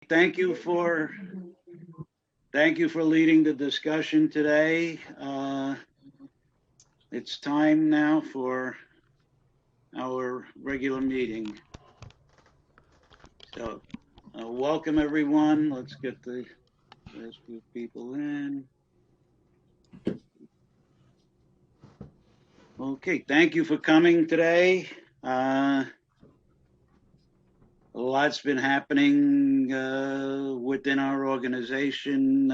Thank you for leading the discussion today. It's time now for our regular meeting. So, welcome everyone. Let's get the last few people in. Okay, thank you for coming today. A lot's been happening within our organization,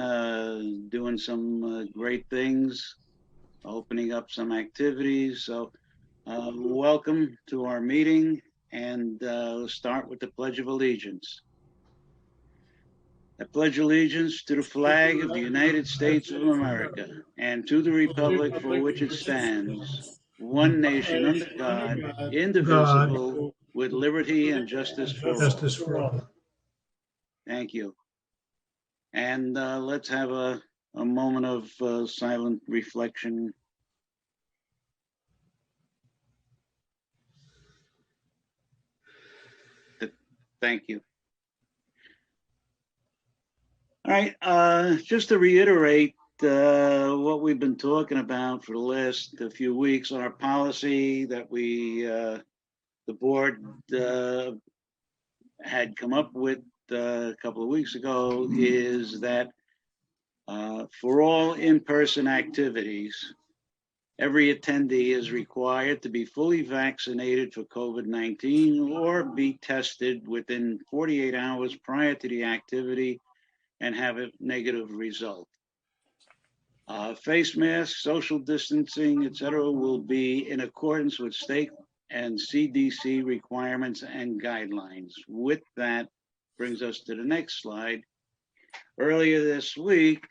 doing some great things, opening up some activities. So welcome to our meeting, and we'll start with the Pledge of Allegiance. I pledge allegiance to the flag of the United States of America and to the republic for which it stands, one nation under God, indivisible, with liberty and justice for all. Thank you. And let's have a moment of silent reflection. Thank you. All right, just to reiterate what we've been talking about for the last few weeks, our policy that the board had come up with a couple of weeks ago is that for all in-person activities, every attendee is required to be fully vaccinated for COVID-19 or be tested within 48 hours prior to the activity and have a negative result. Face masks, social distancing, etc., will be in accordance with state and CDC requirements and guidelines. With that, brings us to the next slide. Earlier this week,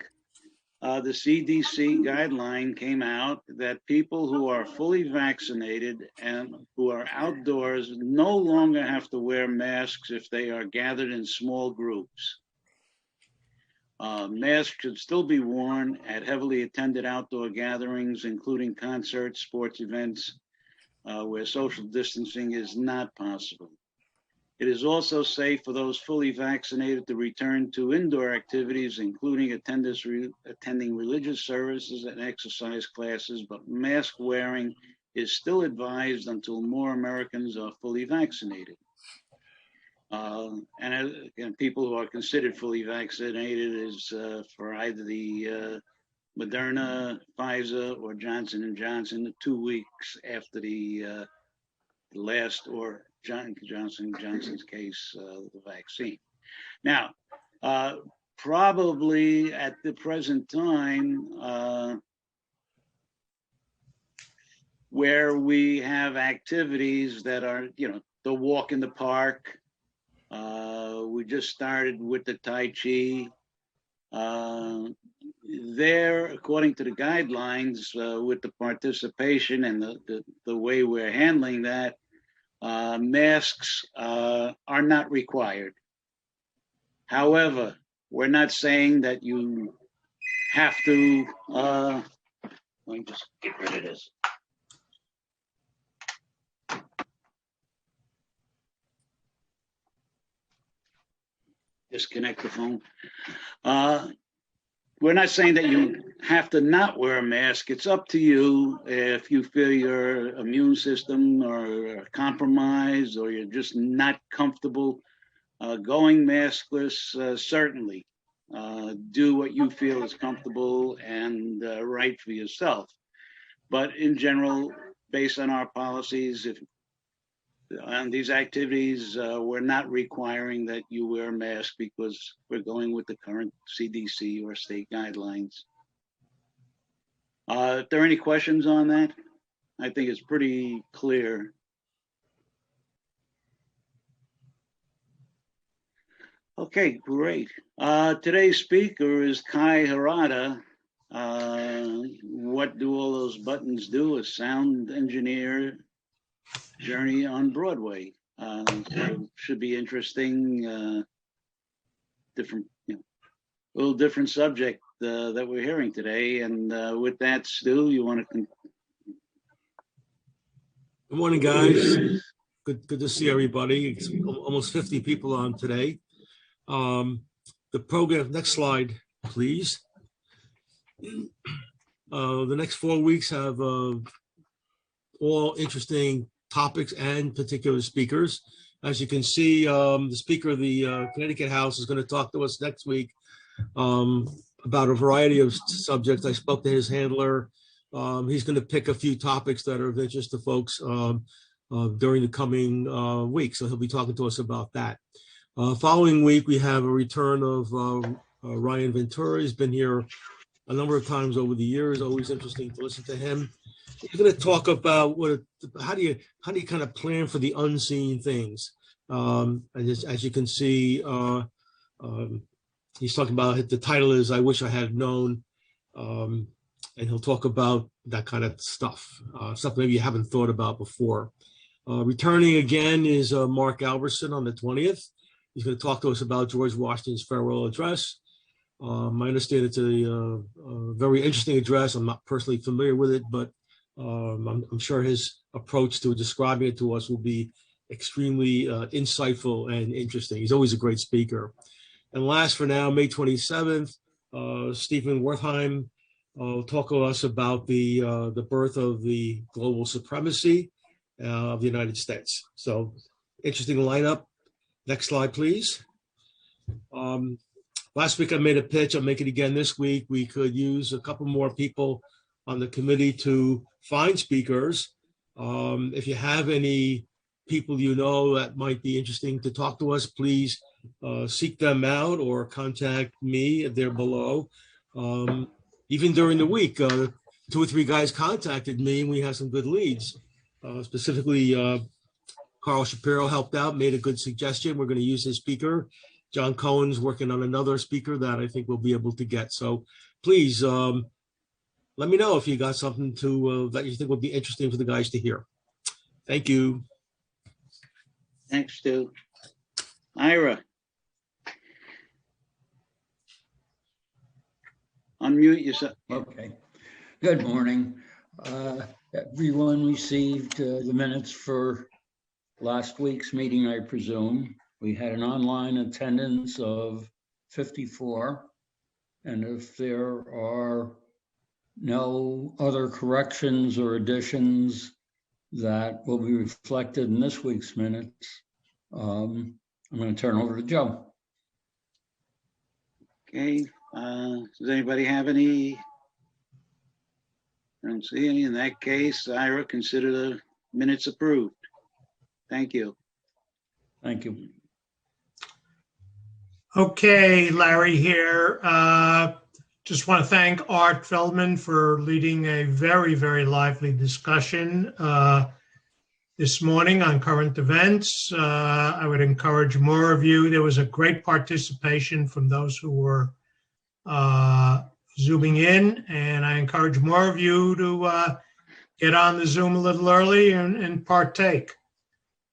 the CDC guideline came out that people who are fully vaccinated and who are outdoors no longer have to wear masks if they are gathered in small groups. Masks should still be worn at heavily attended outdoor gatherings, including concerts, sports events, where social distancing is not possible. It is also safe for those fully vaccinated to return to indoor activities, including attending religious services and exercise classes, but mask wearing is still advised until more Americans are fully vaccinated. And people who are considered fully vaccinated is for either the Moderna, Pfizer, or Johnson & Johnson 2 weeks after the last, or Johnson & Johnson's case, the vaccine. Now, probably at the present time, where we have activities that are, the walk in the park, we just started with the Tai Chi. There, according to the guidelines, with the participation and the way we're handling that, masks are not required. However, we're not saying that you have to, let me just get rid of this. Disconnect the phone. We're not saying that you have to not wear a mask. It's up to you if you feel your immune system are compromised or you're just not comfortable going maskless. Certainly do what you feel is comfortable and right for yourself. But in general, based on our policies, if on these activities, we're not requiring that you wear a mask because we're going with the current CDC or state guidelines. If there are any questions on that, I think it's pretty clear. Okay, great. Today's speaker is Kai Harada. What do all those buttons do? A sound engineer journey on Broadway. So should be interesting, different, a little different subject that we're hearing today. And with that, Stu, you want to? Good morning, guys. Good to see everybody. It's almost 50 people on today. The program, next slide, please. The next 4 weeks have all interesting topics and particular speakers. As you can see, the Speaker of the Connecticut House is going to talk to us next week about a variety of subjects. I spoke to his handler. He's going to pick a few topics that are of interest to folks during the coming week. So he'll be talking to us about that. Following week, we have a return of Ryan Ventura. He's been here a number of times over the years. Always interesting to listen to him. He's going to talk about how do you kind of plan for the unseen things. And as you can see, he's talking about, the title is "I Wish I Had Known," and he'll talk about that kind of stuff, stuff maybe you haven't thought about before. Returning again is Mark Albertson on the 20th. He's going to talk to us about George Washington's farewell address. I understand it's a very interesting address. I'm not personally familiar with it, but I'm sure his approach to describing it to us will be extremely insightful and interesting. He's always a great speaker. And last for now, May 27th, Stephen Wertheim will talk to us about the birth of the global supremacy of the United States. So interesting lineup. Next slide, please. Last week I made a pitch. I'll make it again this week. We could use a couple more people on the committee to find speakers. If you have any people you know that might be interesting to talk to us, please seek them out or contact me. They're below. Even during the week, 2 or 3 guys contacted me and we have some good leads. Specifically, Carl Shapiro helped out, made a good suggestion. We're going to use his speaker. John Cohen's working on another speaker that I think we'll be able to get. So please let me know if you got something to that you think would be interesting for the guys to hear. Thank you. Thanks, Stu. Ira. Unmute yourself. Okay. Good morning. Everyone received the minutes for last week's meeting, I presume. We had an online attendance of 54. And if there are no other corrections or additions that will be reflected in this week's minutes, I'm going to turn over to Joe. Okay. Does anybody have any? I don't see any. In that case, Ira, consider the minutes approved. Thank you. Thank you. Okay, Larry here. Just want to thank Art Feldman for leading a very, very lively discussion this morning on current events. I would encourage more of you. There was a great participation from those who were Zooming in, and I encourage more of you to get on the Zoom a little early and partake.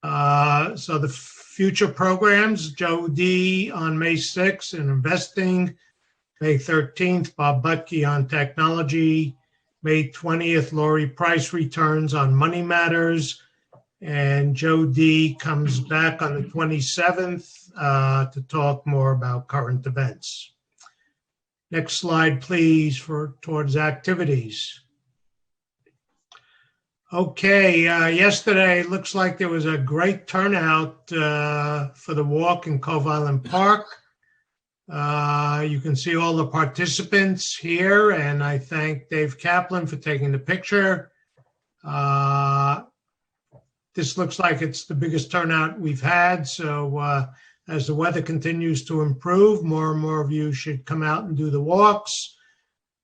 So the future programs, Joe D. on May 6th in investing, May 13th, Bob Butke on technology, May 20th, Lori Price returns on money matters, and Joe D. comes back on the 27th to talk more about current events. Next slide, please, towards activities. Okay, yesterday it looks like there was a great turnout for the walk in Cove Island Park. You can see all the participants here, and I thank Dave Kaplan for taking the picture. This looks like it's the biggest turnout we've had, so as the weather continues to improve, more and more of you should come out and do the walks.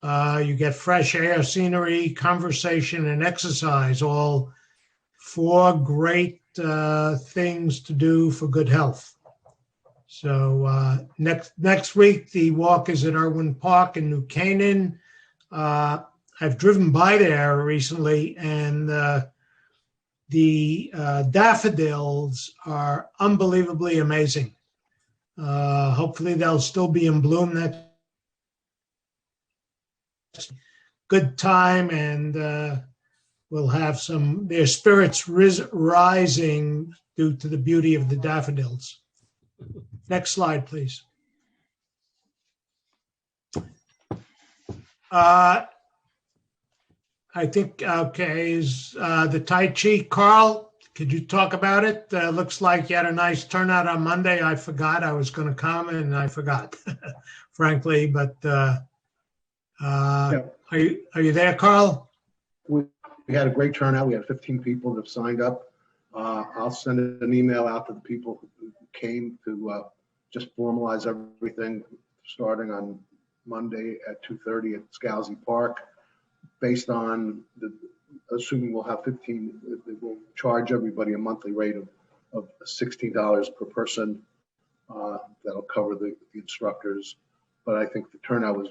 You get fresh air, scenery, conversation, and exercise, all 4 great things to do for good health. So next week, the walk is at Irwin Park in New Canaan. I've driven by there recently, and the daffodils are unbelievably amazing. Hopefully they'll still be in bloom next good time, and we'll have their spirits rising due to the beauty of the daffodils. Next slide, please. I think, okay, is the Tai Chi, Carl, could you talk about it? Looks like you had a nice turnout on Monday. I forgot I was going to come and I forgot, frankly, but Yeah. are you there, Carl? We had a great turnout. We had 15 people that have signed up. I'll send an email out to the people who came to just formalize everything starting on Monday at 2:30 at Scalzi Park. Based on assuming we'll have 15, we'll charge everybody a monthly rate of $16 per person. That'll cover the instructors. But I think the turnout was,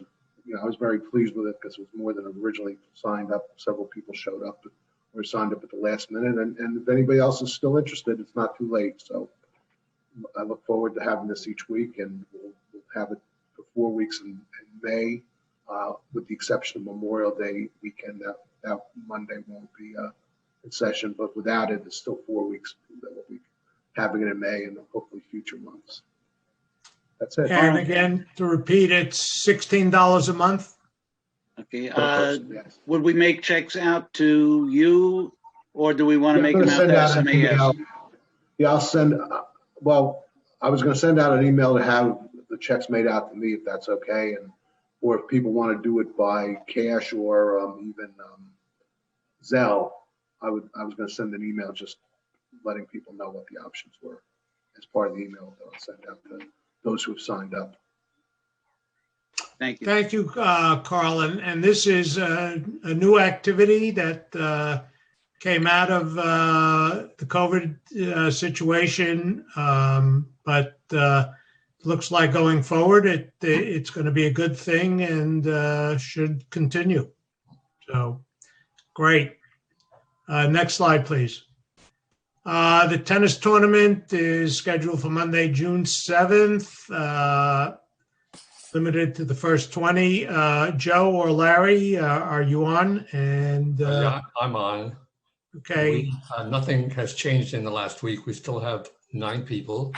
I was very pleased with it because it was more than originally signed up. Several people showed up or signed up at the last minute. And if anybody else is still interested, it's not too late. So I look forward to having this each week, and we'll have it for 4 weeks in May, with the exception of Memorial Day weekend. That Monday won't be in session, but without it, it's still 4 weeks that we'll be having it in May and hopefully future months. That's it. And again, to repeat, it's $16 a month. Okay. Per person, yes. Would we make checks out to you, or do we want to make them out to SMAS? Yeah, I'll send. Well, I was going to send out an email to have the checks made out to me, if that's okay, or if people want to do it by cash or even Zelle, I was going to send an email just letting people know what the options were as part of the email that I'll send out to those who have signed up. Thank you. Thank you, Carl. And this is a new activity that came out of the COVID situation, but looks like going forward, it's going to be a good thing and should continue. So great. Next slide, please. The tennis tournament is scheduled for Monday, June 7th, limited to the first 20. Joe or Larry, are you on? And yeah, I'm on. Okay. Nothing has changed in the last week. We still have 9 people.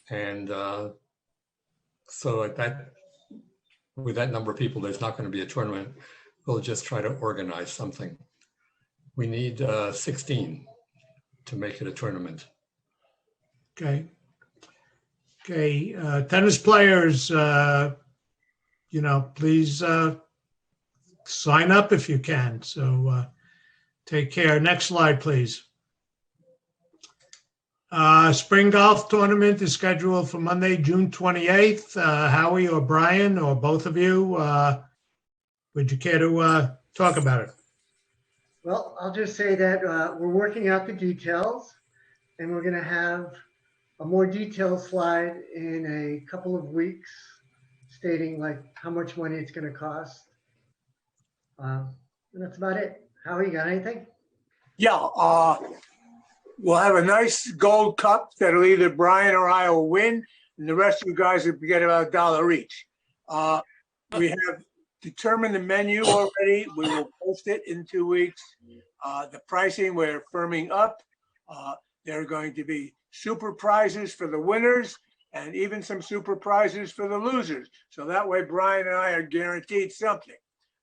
And so with that number of people, there's not going to be a tournament. We'll just try to organize something. We need 16 to make it a tournament. Okay. Tennis players, please sign up if you can. So take care. Next slide, please. Spring golf tournament is scheduled for Monday, June 28th. Howie or Brian or both of you, would you care to talk about it? Well, I'll just say that we're working out the details, and we're going to have a more detailed slide in a couple of weeks stating like how much money it's going to cost. And that's about it. Howie, you got anything? Yeah, we'll have a nice gold cup that'll either Brian or I will win, and the rest of you guys will get about $1 each. We have determined the menu already. We will post it in 2 weeks. The pricing we're firming up. There are going to be super prizes for the winners and even some super prizes for the losers. So that way Brian and I are guaranteed something.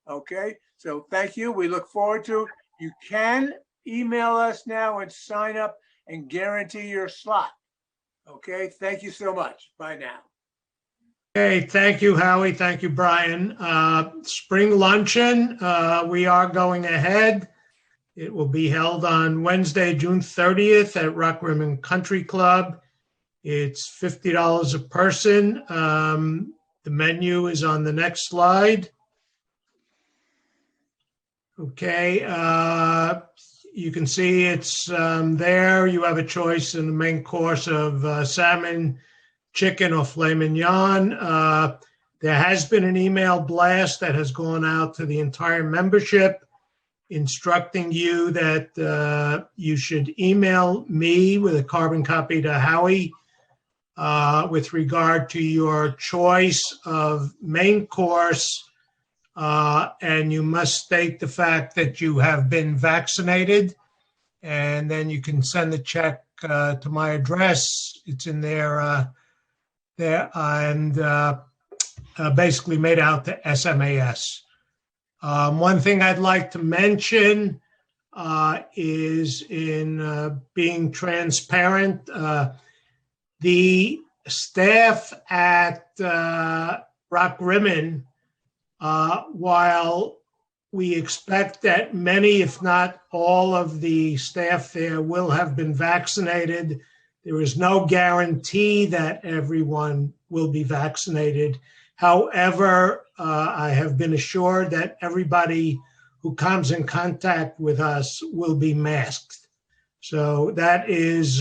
Okay, so thank you. We look forward to it. You can email us now and sign up and guarantee your slot. Okay, thank you so much. Bye now. Okay, thank you, Howie. Thank you, Brian. Spring luncheon, we are going ahead. It will be held on Wednesday, June 30th at Rock Rimmon Country Club. It's $50 a person. The menu is on the next slide. Okay, you can see it's there. You have a choice in the main course of salmon, chicken, or filet mignon. There has been an email blast that has gone out to the entire membership instructing you that you should email me with a carbon copy to Howie with regard to your choice of main course, and you must state the fact that you have been vaccinated, and then you can send the check to my address. It's in there, and basically made out to SMAS. One thing I'd like to mention is in being transparent. The staff at Rock Rimmon, while we expect that many, if not all of the staff there will have been vaccinated, there is no guarantee that everyone will be vaccinated. However, I have been assured that everybody who comes in contact with us will be masked. So that is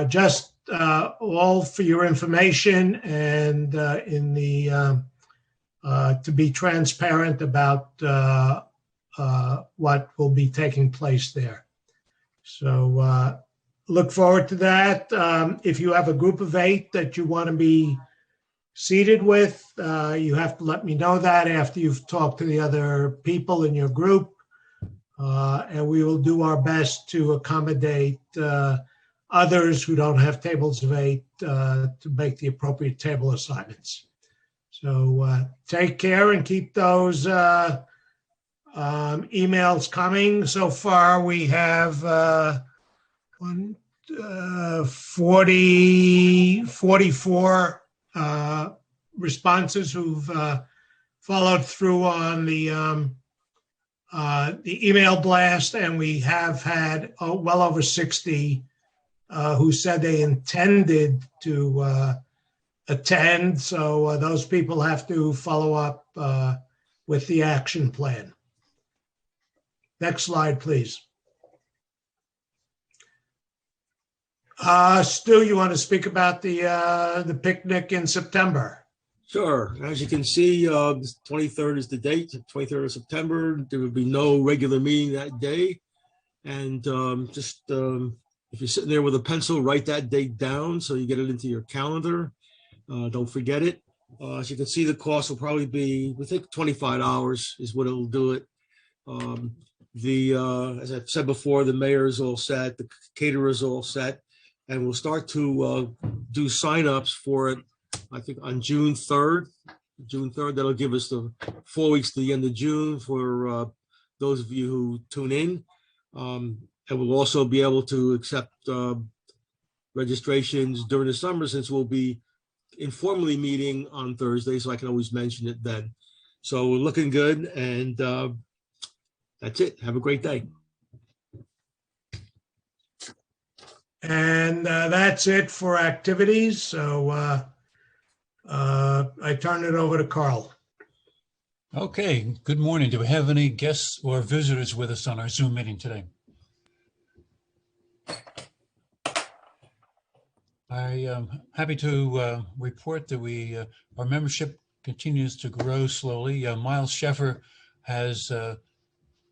just all for your information and in the to be transparent about what will be taking place there. So look forward to that. If you have a group of 8 that you want to be seated with, you have to let me know that after you've talked to the other people in your group. And we will do our best to accommodate others who don't have tables of 8 to make the appropriate table assignments. So take care and keep those emails coming. So far, we have 44 responses who've followed through on the email blast, and we have had well over 60 who said they intended to attend. So those people have to follow up with the action plan. Next slide, please. Stu, you want to speak about the picnic in September? Sure. As you can see, the 23rd is the date, 23rd of September. There will be no regular meeting that day. And if you're sitting there with a pencil, write that date down so you get it into your calendar. Don't forget it. As you can see, the cost will probably be, we think $25 is what it'll do it. As I've said before, the mayor's all set, the caterer's all set, and we'll start to do signups for it, I think on June 3rd. That'll give us the 4 weeks to the end of June for those of you who tune in. And we'll also be able to accept registrations during the summer, since we'll be informally meeting on Thursday, so I can always mention it then. So we're looking good, and that's it. Have a great day. And that's it for activities. So I turn it over to Carl. Okay, good morning. Do we have any guests or visitors with us on our Zoom meeting today? I am happy to report that our membership continues to grow slowly. Miles Sheffer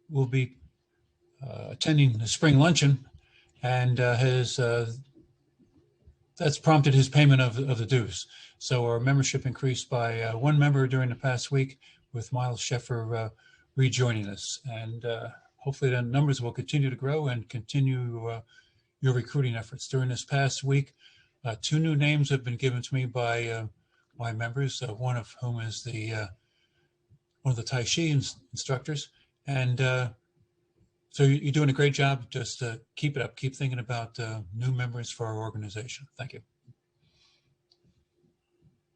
will be attending the spring luncheon, and that's prompted his payment of the dues. So our membership increased by 1 member during the past week, with Miles Sheffer rejoining us. And hopefully the numbers will continue to grow and continue your recruiting efforts. During this past week, 2 new names have been given to me by my members, one of whom is one of the Tai Chi instructors. And so you're doing a great job. Just keep it up. Keep thinking about new members for our organization. Thank you.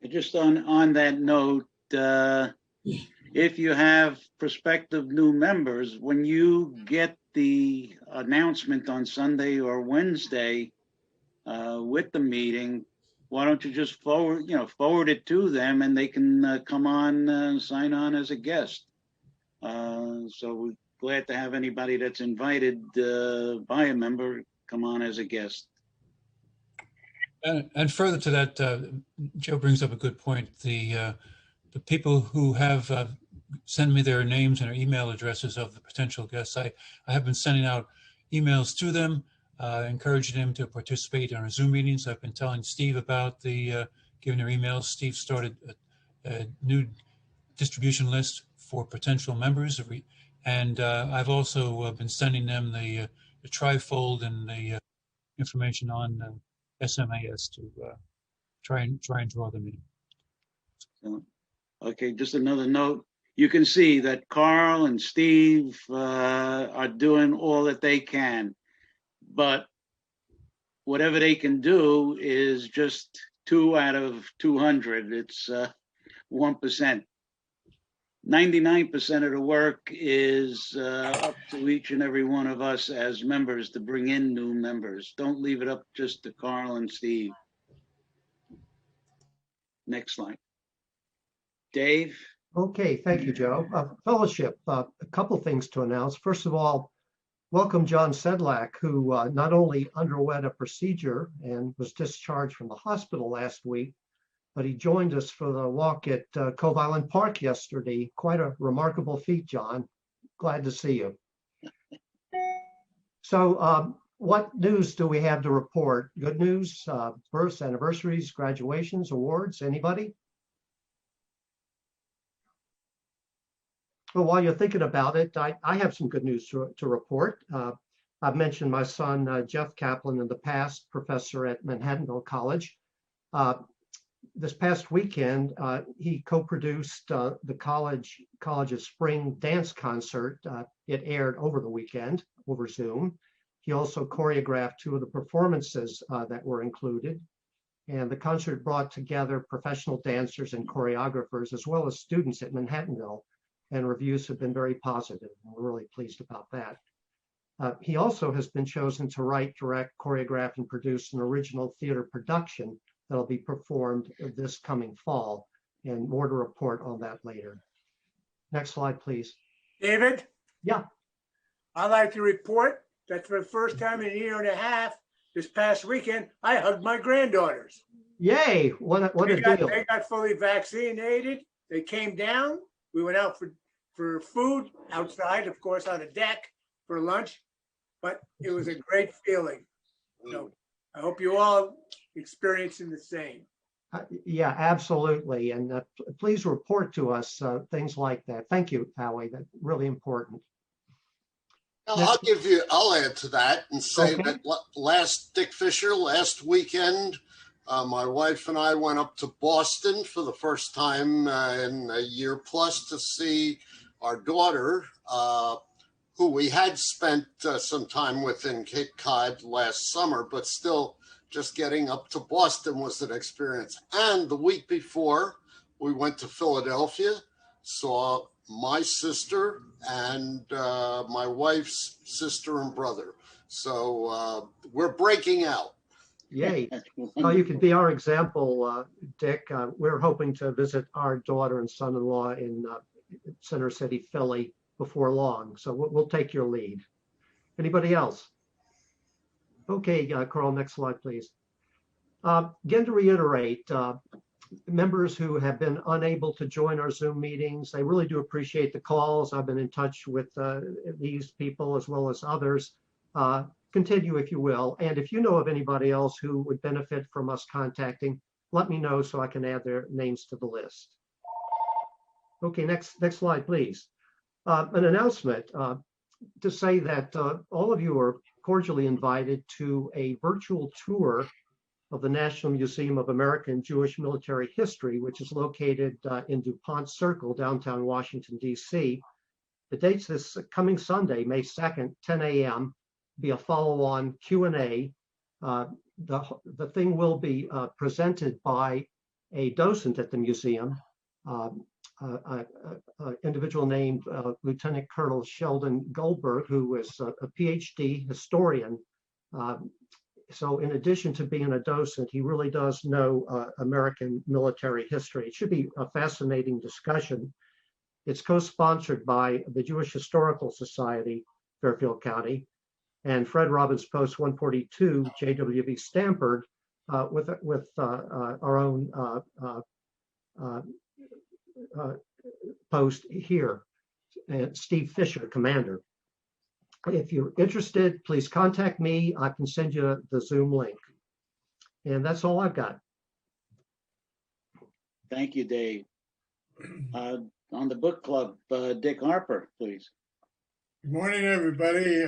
Just on that note, if you have prospective new members, when you get the announcement on Sunday or Wednesday with the meeting, why don't you just forward it to them, and they can come on and sign on as a guest. So we're glad to have anybody that's invited by a member come on as a guest. And further to that, Joe brings up a good point. The people who have sent me their names and their email addresses of the potential guests, I have been sending out emails to them, encouraging them to participate in our Zoom meetings. I've been telling Steve about giving their emails. Steve started a new distribution list for potential members, and I've also been sending them the trifold and the information on SMAS to try and draw them in. Okay, just another note. you can see that Carl and Steve are doing all that they can. But whatever they can do is just 2 out of 200. It's 1%. 99% of the work is up to each and every one of us as members to bring in new members. Don't leave it up just to Carl and Steve. Next slide. Dave? Okay, thank you, Joe. Fellowship, a couple things to announce. First of all, welcome John Sedlak, who not only underwent a procedure and was discharged from the hospital last week, but he joined us for the walk at Cove Island Park yesterday. Quite a remarkable feat, John. Glad to see you. So what news do we have to report? Good news, births, anniversaries, graduations, awards, anybody? Well, while you're thinking about it, I have some good news to report. I've mentioned my son, Jeff Kaplan, in the past, professor at Manhattanville College. This past weekend, he co-produced the college's spring dance concert. It aired over the weekend over Zoom. He also choreographed 2 of the performances that were included. And the concert brought together professional dancers and choreographers, as well as students at Manhattanville. And reviews have been very positive. And we're really pleased about that. He also has been chosen to write, direct, choreograph, and produce an original theater production that'll be performed this coming fall, and more to report on that later. Next slide, please. David? Yeah. I'd like to report that for the first time in a year and a half, this past weekend, I hugged my granddaughters. Yay, what a deal. They got fully vaccinated. They came down. We went out for food outside, of course, on a deck for lunch, but it was a great feeling. So I hope you all experiencing the same. Yeah, absolutely. And please report to us things like that. Thank you, Howie. That's really important. I'll add to that and say Okay. that last weekend, my wife and I went up to Boston for the first time in a year plus to see our daughter, who we had spent some time with in Cape Cod last summer, but still just getting up to Boston was an experience. And the week before, we went to Philadelphia, saw my sister and my wife's sister and brother. So we're breaking out. Yay. Oh, you could be our example, Dick. We're hoping to visit our daughter and son-in-law in Center City, Philly before long. So we'll take your lead. Anybody else? Okay, Carl, next slide, please. Again, to reiterate, members who have been unable to join our Zoom meetings, I really do appreciate the calls. I've been in touch with these people as well as others. Continue if you will. And if you know of anybody else who would benefit from us contacting, let me know so I can add their names to the list. Okay, next slide, please. An announcement to say that all of you are cordially invited to a virtual tour of the National Museum of American Jewish Military History, which is located in DuPont Circle, downtown Washington, D.C. The date's this coming Sunday, May 2nd, 10 a.m. Be a follow-on Q&A. The thing will be presented by a docent at the museum, an individual named Lieutenant Colonel Sheldon Goldberg, who is a PhD historian. So in addition to being a docent, he really does know American military history. It should be a fascinating discussion. It's co-sponsored by the Jewish Historical Society, Fairfield County, and Fred Robbins Post 142, JWV Stamford, with our own post here, and Steve Fisher, commander. If you're interested, please contact me. I can send you the Zoom link. And that's all I've got. Thank you, Dave. On the book club, Dick Harper, please. Good morning, everybody.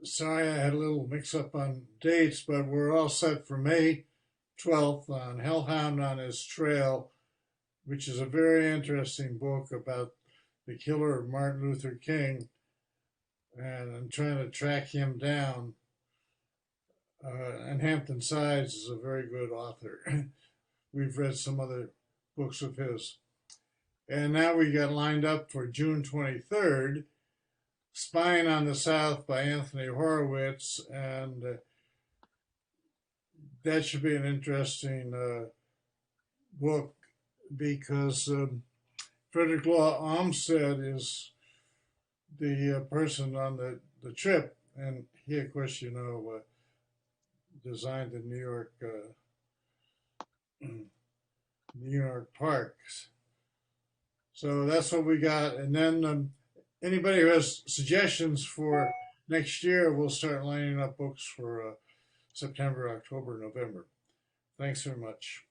Sorry I had a little mix-up on dates, but we're all set for May 12th on Hellhound on His Trail. which is a very interesting book about the killer of Martin Luther King. And I'm trying to track him down. And Hampton Sides is a very good author. We've read some other books of his. And now we got lined up for June 23rd, Spying on the South by Anthony Horowitz. And that should be an interesting book because Frederick Law Olmsted is the person on the trip. And he, of course, designed the New York parks. So that's what we got. And then anybody who has suggestions for next year, we'll start lining up books for September, October, November. Thanks very much.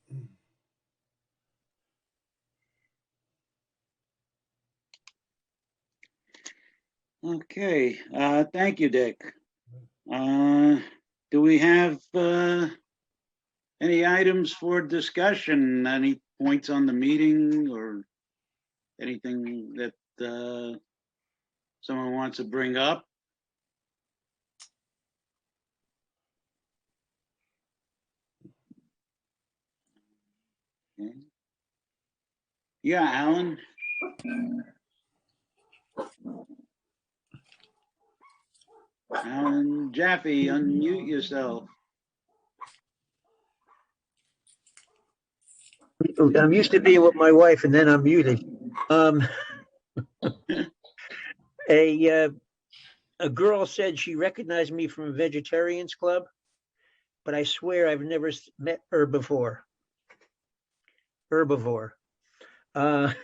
Okay, thank you, Dick. Do we have any items for discussion? Any points on the meeting or anything that someone wants to bring up? Okay. Yeah, Alan. Alan Jaffe, unmute yourself. I'm used to being with my wife and then I'm muted. A girl said she recognized me from a Vegetarians Club, but I swear I've never met her before. Herbivore. I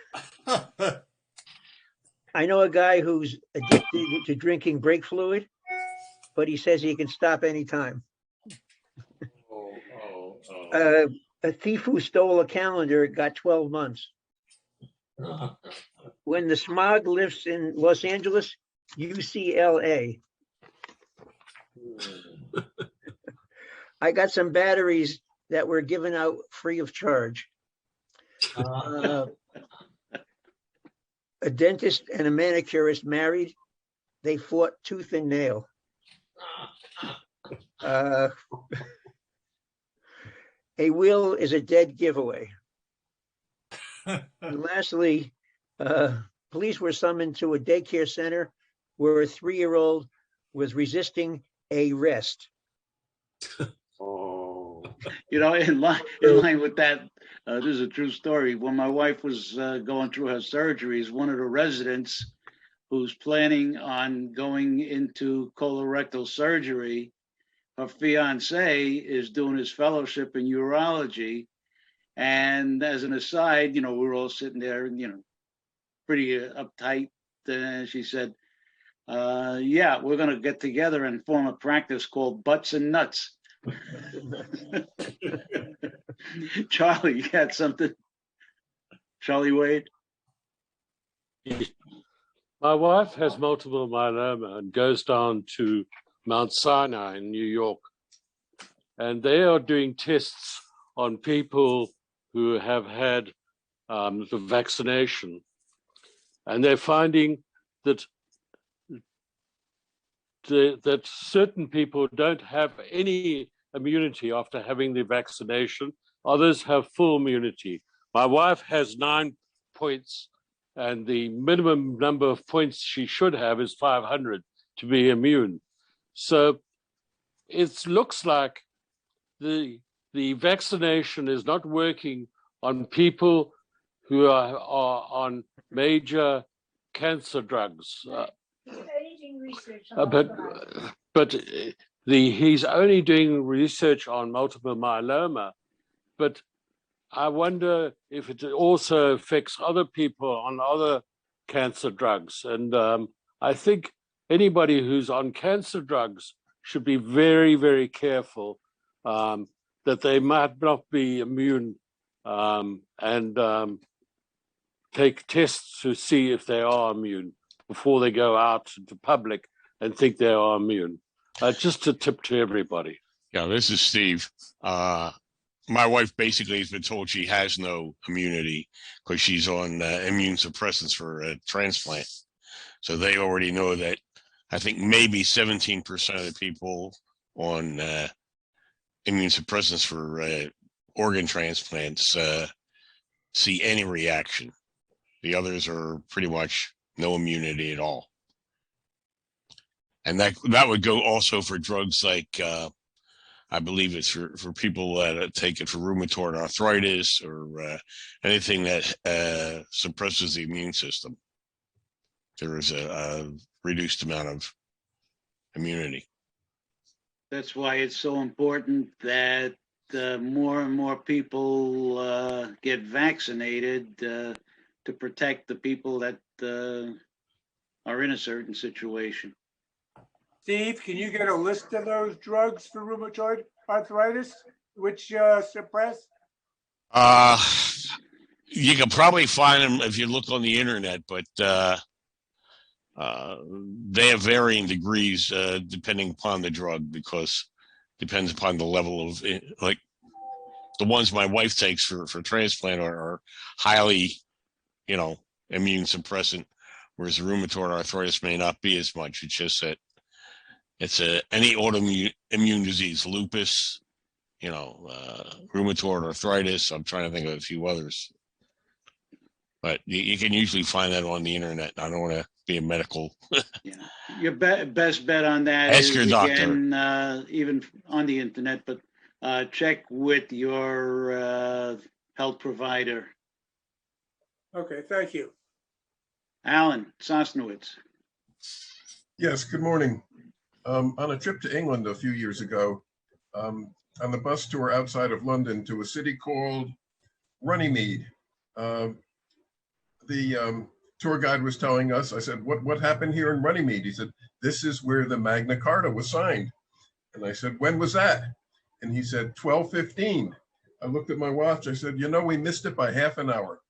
know a guy who's addicted to drinking brake fluid, but he says he can stop anytime. A thief who stole a calendar got 12 months. When the smog lifts in Los Angeles, UCLA. I got some batteries that were given out free of charge. A dentist and a manicurist married. They fought tooth and nail. A will is a dead giveaway. And lastly, police were summoned to a daycare center where a 3-year-old was resisting arrest. Oh, in line with that, this is a true story. When my wife was going through her surgeries, one of the residents who's planning on going into colorectal surgery, her fiance is doing his fellowship in urology. And as an aside, we're all sitting there, pretty uptight. And she said, yeah, we're going to get together and form a practice called Butts and Nuts. Charlie, you got something? Charlie Wade? My wife has multiple myeloma and goes down to Mount Sinai in New York. And they are doing tests on people who have had the vaccination. And they're finding that that certain people don't have any immunity after having the vaccination. Others have full immunity. My wife has 9 points, and the minimum number of points she should have is 500 to be immune. So it looks like the vaccination is not working on people who are on major cancer drugs. But he's only doing research on multiple myeloma. But I wonder if it also affects other people on other cancer drugs. And I think anybody who's on cancer drugs should be very, very careful that they might not be immune and take tests to see if they are immune before they go out to public and think they are immune. Just a tip to everybody. Yeah, this is Steve. my wife basically has been told she has no immunity because she's on immune suppressants for a transplant. So they already know that. I think maybe 17% of the people on immune suppressants for organ transplants see any reaction. The others are pretty much no immunity at all. And that would go also for drugs like, I believe it's for people that take it for rheumatoid arthritis or anything that suppresses the immune system. There is a reduced amount of immunity. That's why it's so important that more and more people get vaccinated to protect the people that are in a certain situation. Steve, can you get a list of those drugs for rheumatoid arthritis, which suppress? You can probably find them if you look on the internet, but they have varying degrees depending upon the drug, because depends upon the level of, like the ones my wife takes for transplant are highly, immune suppressant, whereas the rheumatoid arthritis may not be as much. It's just that it's any autoimmune disease, lupus, rheumatoid arthritis. I'm trying to think of a few others, but you can usually find that on the internet. I don't want to be a medical. Yeah, your best bet on that Ask is, your doctor. again, even on the internet, but check with your health provider. Okay, thank you. Alan Sosnowitz. Yes, good morning. On a trip to England a few years ago, on the bus tour outside of London to a city called Runnymede, the tour guide was telling us, I said, what happened here in Runnymede? He said, this is where the Magna Carta was signed. And I said, when was that? And he said, 12:15. I looked at my watch. I said, we missed it by half an hour.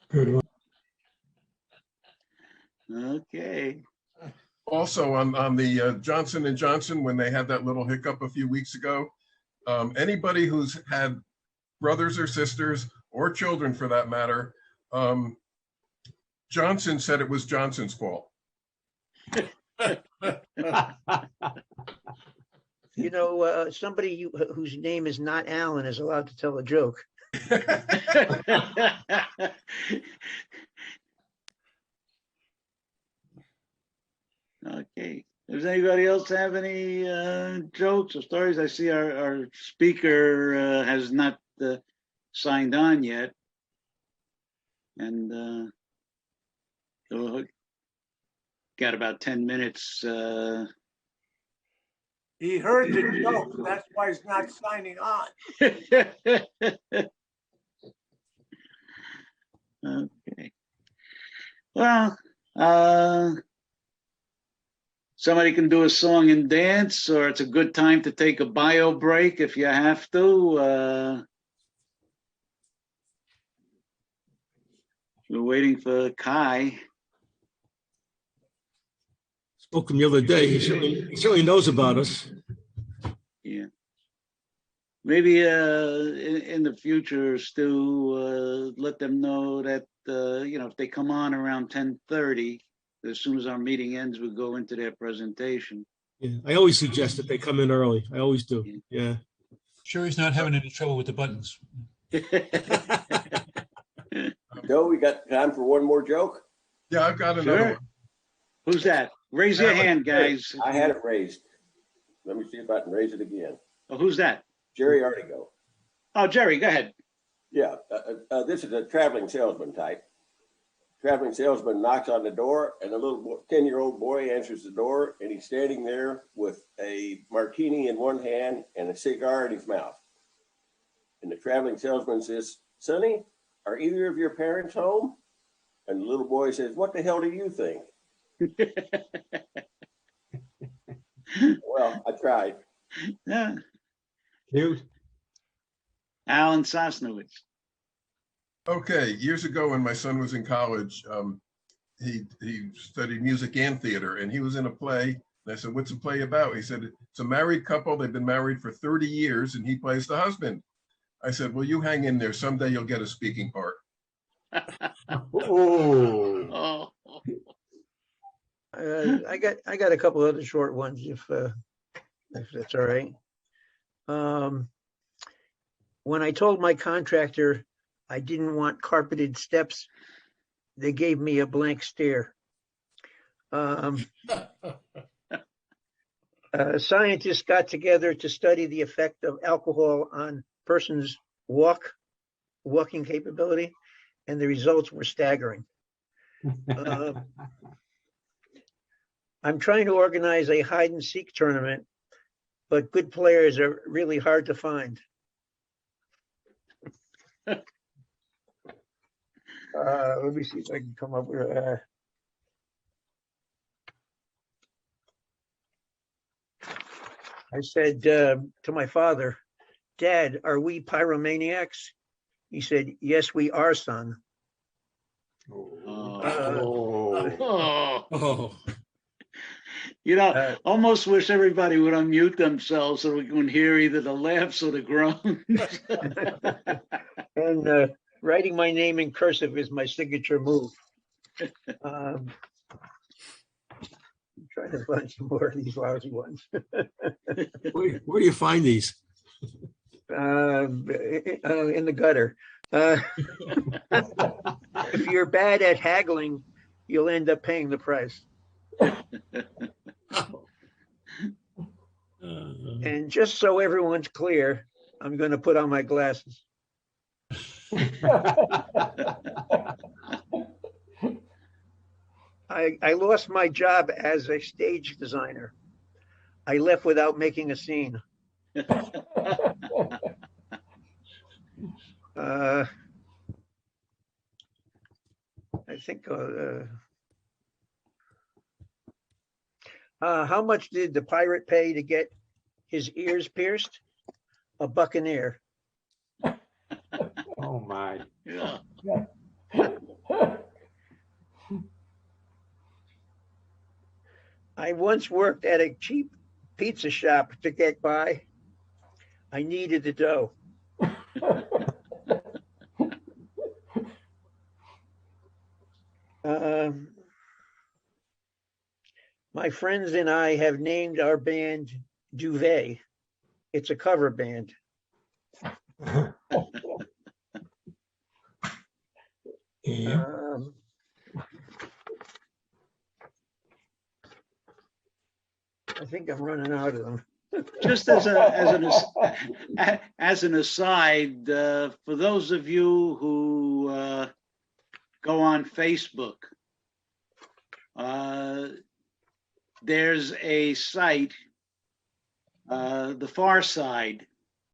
Good one. Okay. Also on the Johnson & Johnson, when they had that little hiccup a few weeks ago, anybody who's had brothers or sisters or children for that matter, Johnson said it was Johnson's fault. Somebody whose name is not Alan is allowed to tell a joke. Okay. Does anybody else have any jokes or stories? I see our speaker has not signed on yet. And so got about 10 minutes. He heard the joke, that's why he's not signing on. Okay. Well, somebody can do a song and dance, or it's a good time to take a bio break if you have to. We're waiting for Kai. Spoke to him the other day. He certainly knows about us. Yeah. Maybe in the future, Stu, let them know that if they come on around 10:30, as soon as our meeting ends, we'll go into their presentation. Yeah, I always suggest that they come in early. I always do. Yeah. Sure, he's not having any trouble with the buttons. Joe, we got time for one more joke? Yeah, I've got another one. Who's that? Raise your hand, guys. I had it raised. Let me see if I can raise it again. Oh, who's that? Jerry Artigo. Oh, Jerry, go ahead. Yeah, this is a traveling salesman type. Traveling salesman knocks on the door, and a little 10-year-old boy answers the door, and he's standing there with a martini in one hand and a cigar in his mouth. And the traveling salesman says, "Sonny, are either of your parents home?" And the little boy says, "What the hell do you think?" Well, I tried. Yeah. Cute. Alan Sosnowitz. Okay, years ago when my son was in college, he studied music and theater, and he was in a play And I said, what's the play about? He said, it's a married couple. They've been married for 30 years and he plays the husband. I said, well, you hang in there. Someday you'll get a speaking part. Oh. I got a couple other short ones if that's all right. When I told my contractor I didn't want carpeted steps, they gave me a blank stare. Scientists got together to study the effect of alcohol on persons' walking capability, and the results were staggering. I'm trying to organize a hide and seek tournament, but good players are really hard to find. Let me see if I can come up with I said to my father, Dad, are we pyromaniacs? He said, yes, we are, son. You know, almost wish everybody would unmute themselves so we can hear either the laughs or the groans. And writing my name in cursive is my signature move. I'm trying to find some more of these lousy ones. Where do you find these? In the gutter. If you're bad at haggling, you'll end up paying the price. And just so everyone's clear, I'm going to put on my glasses. I lost my job as a stage designer. I left without making a scene. I think how much did the pirate pay to get his ears pierced? A buccaneer. Oh my. Yeah. I once worked at a cheap pizza shop to get by. I needed the dough. My friends and I have named our band Duvet. It's a cover band. I think I'm running out of them. Just as an aside, for those of you who go on Facebook, there's a site, The Far Side,